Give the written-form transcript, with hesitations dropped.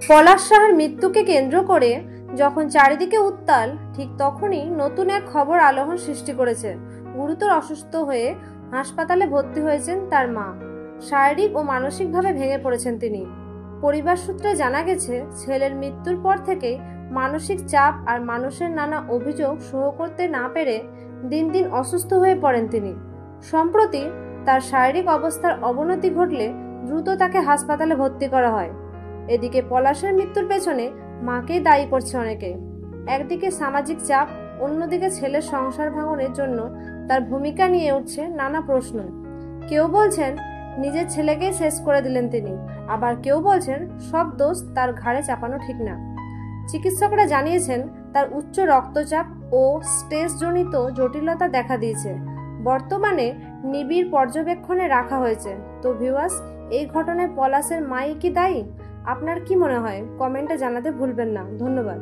পলাশ সাহার মৃত্যুকে কেন্দ্র করে যখন চারিদিকে উত্তাল, ঠিক তখনই নতুন এক খবর আলোড়ন সৃষ্টি করেছে। গুরুতর অসুস্থ হয়ে হাসপাতালে ভর্তি হয়েছেন তার মা। শারীরিক ও মানসিকভাবে ভেঙে পড়েছেন তিনি। পরিবার সূত্রে জানা গেছে, ছেলের মৃত্যুর পর থেকেই মানসিক চাপ আর মানুষের নানা অভিযোগ সহ্য করতে না পেরে দিন দিন অসুস্থ হয়ে পড়েন তিনি। সম্প্রতি তার শারীরিক অবস্থার অবনতি ঘটলে দ্রুত তাকে হাসপাতালে ভর্তি করা হয়। এদিকে পলাশের মৃত্যুর পেছনে মাকেই দায়ী করছে অনেকে। একদিকে সামাজিক চাপ, অন্যদিকে ছেলের সংসার ভাঙনের জন্য তার ভূমিকা নিয়ে উঠছে নানা প্রশ্ন। কেউ বলছেন নিজের ছেলেকেই শেষ করে দিলেন তিনি, আবার কেউ বলছেন সব দোষ তার ঘাড়ে চাপানো ঠিক না। চিকিৎসকরা জানিয়েছেন তার উচ্চ রক্তচাপ ও স্ট্রেসজনিত জটিলতা দেখা দিয়েছে। বর্তমানে নিবিড় পর্যবেক্ষণে রাখা হয়েছে। তো ভিউয়ার্স, এই ঘটনায় পলাশের মাই কি দায়ী? আপনার কি মনে হয়? কমেন্টে জানাতে ভুলবেন না। ধন্যবাদ।